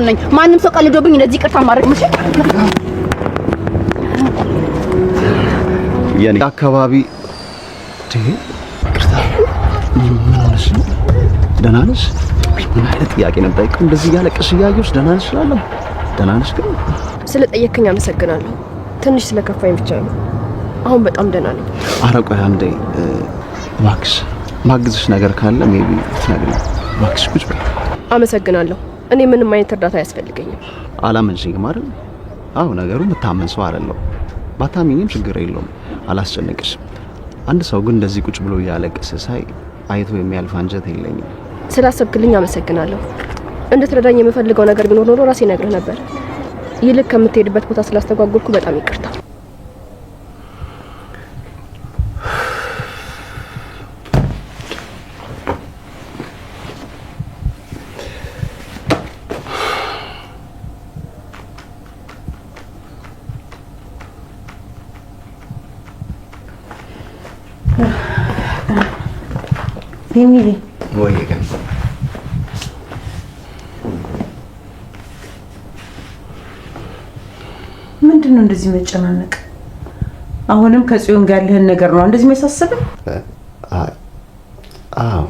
ነኝ ማንም ሰው ቀልዶብኝ እንደዚህ ቅርታ ማድረግ መቼ የኔ አካባቢ ቅርታ ምን ሆነሽ ነው? ደህና ነሽ? ምን አይነት ጥያቄ ነው የምጠይቀው? እንደዚህ ያለቅሽ ያየሁሽ ደህና ነሽ እላለሁ። ደህና ነሽ ግን? ስለጠየቅከኝ አመሰግናለሁ። ትንሽ ስለከፋኝ ብቻ ነው። አሁን በጣም ደህና ነኝ። ኧረ ቆይ አንዴ እባክሽ ማግዝሽ ነገር ካለ ሜቢ ትነግሪኝ እባክሽ። ቁጭ በይ። አመሰግናለሁ። እኔ ምንም አይነት እርዳታ አያስፈልገኝም። አላመንሽኝም አይደል? አዎ ነገሩ የምታመን ሰው አይደለም። ባታሚኝም ችግር የለውም። አላስጨነቅሽም። አንድ ሰው ግን እንደዚህ ቁጭ ብሎ ያለቀሰ ሳይ አይቶ የሚያልፍ አንጀት የለኝም። ስላሰብክልኝ አመሰግናለሁ። እንድትረዳኝ የምፈልገው ነገር ቢኖር ኖሮ ራሴ ነግርህ ነበር። ይልቅ ከምትሄድበት ቦታ ስላስተጓጎልኩ በጣም ይቅርታ። ሚሚ ወይ ግን ምንድነው እንደዚህ መጨናነቅ? አሁንም ከጽዮን ጋር ያለህን ነገር ነው እንደዚህ የሚያሳስበው? አዎ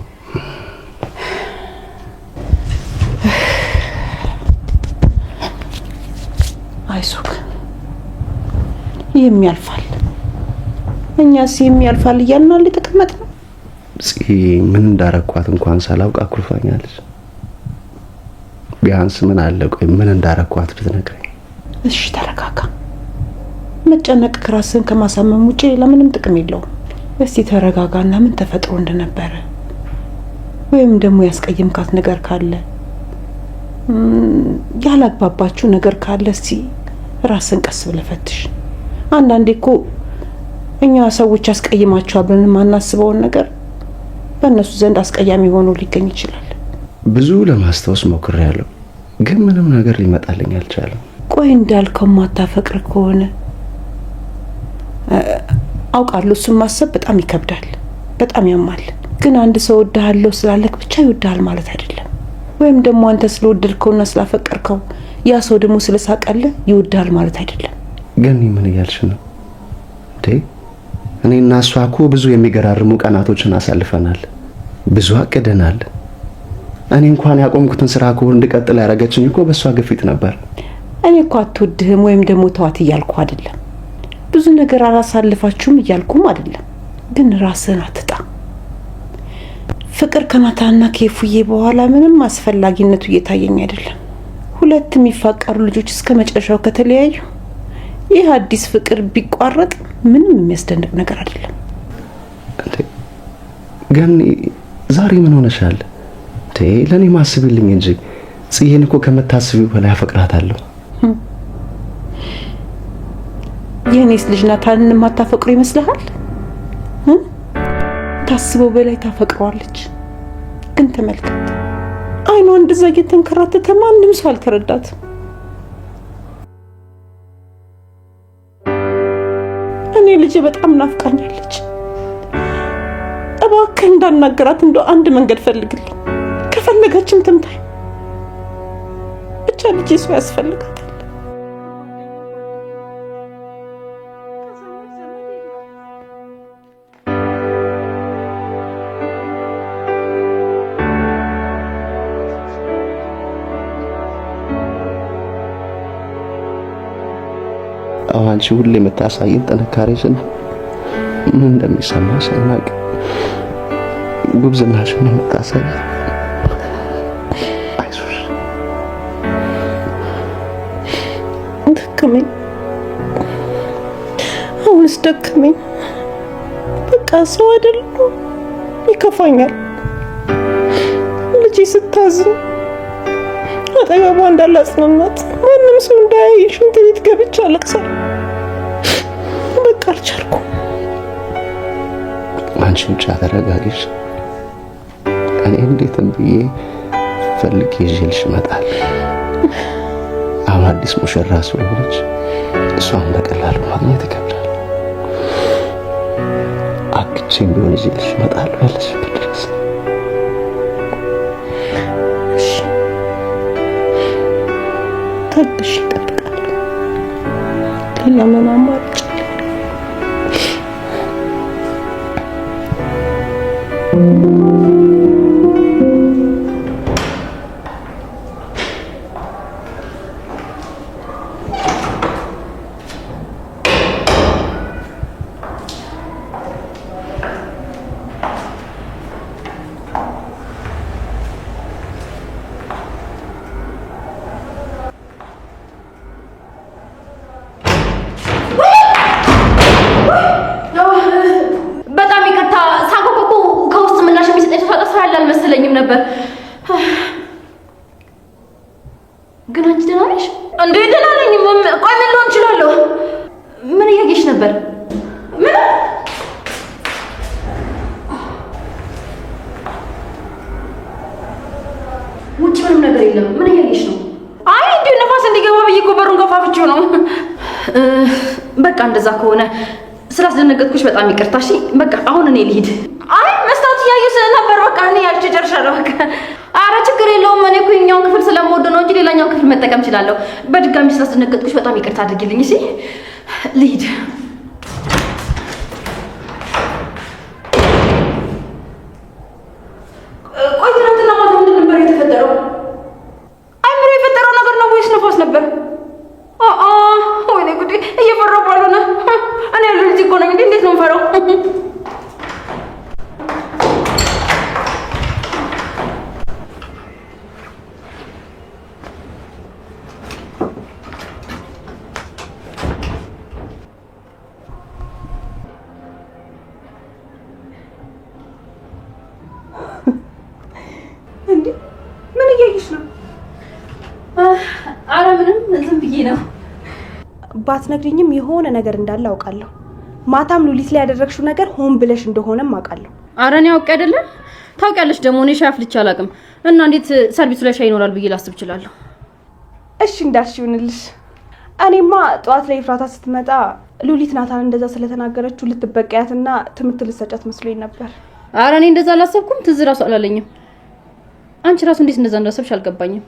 አይዞህ የሚያልፋል። እኛስ የሚያልፋል እያልን ነው የተቀመጥነው። ምን እንዳረኳት እንኳን ሳላውቅ አኩርፋኛለች። ቢያንስ ምን አለ ቆይ ምን እንዳረኳት ብትነግረኝ። እሺ ተረጋጋ። መጨነቅ ራስን ከማሳመም ውጪ ለምንም ጥቅም የለውም። እስቲ ተረጋጋና ምን ተፈጥሮ እንደነበረ ወይም ደግሞ ያስቀየምካት ነገር ካለ ያላግባባችሁ ነገር ካለ እስቲ ራስን ቀስ ብለህ ፈትሽ። አንዳንዴ እኮ እኛ ሰዎች ያስቀይማቸዋል ብለን ማናስበውን ነገር በእነሱ ዘንድ አስቀያሚ ሆኖ ሊገኝ ይችላል። ብዙ ለማስታወስ ሞክሬያለሁ ግን ምንም ነገር ሊመጣልኝ አልቻለም። ቆይ እንዳልከው ማታፈቅር ከሆነ አውቃለሁ እሱን ማሰብ በጣም ይከብዳል፣ በጣም ያማል። ግን አንድ ሰው ወድሃለሁ ስላለክ ብቻ ይወድሃል ማለት አይደለም። ወይም ደግሞ አንተ ስለወደድከውና ስላፈቀርከው ያ ሰው ደግሞ ስለሳቀልህ ይወድሃል ማለት አይደለም። ግን ምን እያልሽ ነው እንዴ? እኔና እሷ እኮ ብዙ የሚገራርሙ ቀናቶችን አሳልፈናል። ብዙ አቅደናል። እኔ እንኳን ያቆምኩትን ስራ እኮ እንድቀጥል ያደረገችኝ እኮ በሷ ግፊት ነበር። እኔ እኮ አትወድህም ወይም ደግሞ ተዋት እያልኩ አይደለም። ብዙ ነገር አላሳልፋችሁም እያልኩም አይደለም። ግን ራስህን አትጣ። ፍቅር ከናታና ከፉዬ በኋላ ምንም አስፈላጊነቱ እየታየኝ አይደለም። ሁለት የሚፋቀሩ ልጆች እስከ መጨረሻው ከተለያዩ ይህ አዲስ ፍቅር ቢቋረጥ ምንም የሚያስደንቅ ነገር አይደለም። ግን ዛሬ ምን ሆነሻል? ለኔ ማስብልኝ እንጂ ጽዬን እኮ ከመታስቢው በላይ አፈቅራታለሁ። የኔስ ልጅ ናታንን ማታፈቅሩ ይመስልሃል? ታስበው በላይ ታፈቅረዋለች። ግን ተመልከት፣ አይኗ እንደዛ እየተንከራተተ ማንም ሰው አልተረዳትም። እኔ ልጄ በጣም ናፍቃኛለች። እባክህ እንዳናገራት እንደው አንድ መንገድ ፈልግልኝ። ከፈለገችም ትምታኝ። ብቻ ልጄ ሰው ያስፈልጋታል። አንቺ ሁሌ የምታሳይን ጥንካሬሽን ምን እንደሚሰማሽ አናውቅ። ጉብዝናሽን የምታሳይ አይዞሽ። ደከመኝ፣ አሁንስ ደከመኝ። በቃ ሰው አይደለም፣ ይከፋኛል። ልጄ ስታዝን አጠገቧ እንዳላጽናናት ማንም ሰው እንዳያይ ሽንት ቤት ገብቼ አለቅሳለሁ። በቃ አልቻልኩም። አንቺ ብቻ ተረጋጊሽ። እኔ እንዴትም ብዬ ፈልጌ ይዤልሽ እመጣለሁ። አሁን አዲስ ሙሽራ ስለሆነች እሷን በቀላሉ ማግኘት ይከብዳል። አግቼም ቢሆን ይዤልሽ እመጣለሁ ያለሽበት ድረስ። ታግሽ እጠብቃለሁ። ሌላ ምን አማራጭ አለ? ነበር ግን አንቺ ደህና ነሽ እንዴ? ደህና ነኝ። ቆይ ምን ልሆን እችላለሁ? ምን እያየሽ ነበር? ምን ውጭ ምንም ነገር የለም። ምን እያየሽ ነው? አይ እንዴ ነፋስ እንዲገባ ብዬ እኮ በሩን ከፋፍቼው ነው። በቃ እንደዛ ከሆነ ስላስደነገጥኩሽ በጣም ይቅርታ። እሺ በቃ አሁን እኔ ልሂድ። አይ መስታወት እያየሁ ስለነበር በቃ እኔ ያልኩሽ ጨርሻለሁ። በቃ ኧረ ችግር የለውም። እኔ እኮ የኛውን ክፍል ስለምወድ ነው እንጂ ሌላኛውን ክፍል መጠቀም እችላለሁ። በድጋሚ ስላስደነገጥኩሽ በጣም ይቅርታ አድርጊልኝ። እሺ ልሂድ። ቆይ ትናንትና ማታ ምንድን ነበር የተፈጠረው? አይምሮ የፈጠረው ነገር ነው ወይስ ነፋስ ነበር? ወይኔ ጉዴ! እየፈራሁ ባልሆነ እኔ ያለው ልጅ እኮ ነኝ። እንዴት ነው የምፈራው? እንዴ ምን እያየሽ ነው? ኧረ ምንም ዝም ብዬ ነው። ባትነግሪኝም የሆነ ነገር እንዳለ አውቃለሁ። ማታም ሉሊት ላይ ያደረግሽው ነገር ሆን ብለሽ እንደሆነም አውቃለሁ። ኧረ እኔ አውቄ አይደለም። ታውቂያለሽ ደግሞ እኔ ሻይ አፍልቼ አላውቅም እና እንዴት ሰርቪሱ ላይ ሻይ ይኖራል ብዬ ላስብ እችላለሁ? እሺ እንዳልሽ ይሁንልሽ። እኔማ ጠዋት ላይ ፍራታ ስትመጣ ሉሊት ናታን እንደዛ ስለተናገረችው ልትበቀያትና ትምህርት ልትሰጫት መስሎኝ ነበር። ኧረ እኔ እንደዛ አላሰብኩም። ትዝ እራሱ አላለኝም። አንቺ ራሱ እንዴት እንደዛ እንዳሰብሽ አልገባኝም።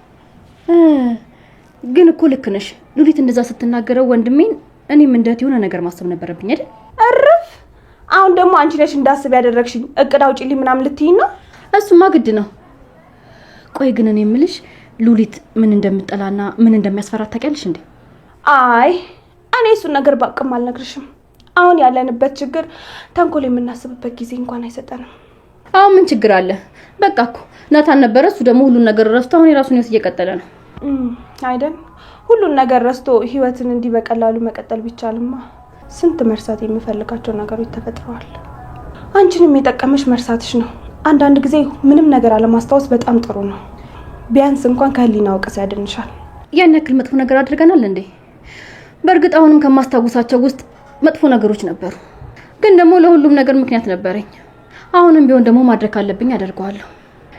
ግን እኮ ልክ ነሽ። ሉሊት እንደዛ ስትናገረው ወንድሜን እኔም እንደት የሆነ ነገር ማሰብ ነበረብኝ አይደል? እረፍ። አሁን ደግሞ አንቺ ነሽ እንዳስብ ያደረግሽኝ። እቅድ አውጪልኝ ምናምን ልትይኝ ነው? እሱማ ግድ ነው። ቆይ ግን እኔ የምልሽ ሉሊት ምን እንደምጠላና ምን እንደሚያስፈራት ታውቂያለሽ እንዴ? አይ እኔ እሱን ነገር ባቅም አልነግርሽም። አሁን ያለንበት ችግር ተንኮል የምናስብበት ጊዜ እንኳን አይሰጠንም። አሁን ምን ችግር አለ? በቃ እኮ ናታን ነበረ። እሱ ደግሞ ሁሉን ነገር ረስቶ አሁን የራሱን ህይወት እየቀጠለ ነው አይደል? ሁሉን ነገር ረስቶ ህይወትን እንዲህ በቀላሉ መቀጠል ቢቻልማ ስንት መርሳት የሚፈልጋቸው ነገሮች ተፈጥረዋል። አንቺንም የጠቀመሽ መርሳትሽ ነው። አንዳንድ ጊዜ ምንም ነገር አለማስታወስ በጣም ጥሩ ነው። ቢያንስ እንኳን ከህሊና ወቀሳ ያድንሻል። ያን ያክል መጥፎ ነገር አድርገናል እንዴ? በእርግጥ አሁንም ከማስታወሳቸው ውስጥ መጥፎ ነገሮች ነበሩ፣ ግን ደግሞ ለሁሉም ነገር ምክንያት ነበረኝ። አሁንም ቢሆን ደግሞ ማድረግ ካለብኝ አደርገዋለሁ።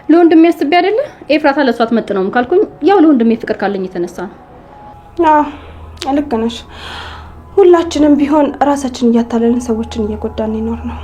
ለወንድሜ አስቤ አይደለ ኤፍራታ ለሷ አትመጥነውም ካልኩኝ ያው ለወንድሜ ፍቅር ካለኝ የተነሳ ነው። ልክ ነሽ። ሁላችንም ቢሆን ራሳችንን እያታለልን ሰዎችን እየጎዳን ይኖር ነው።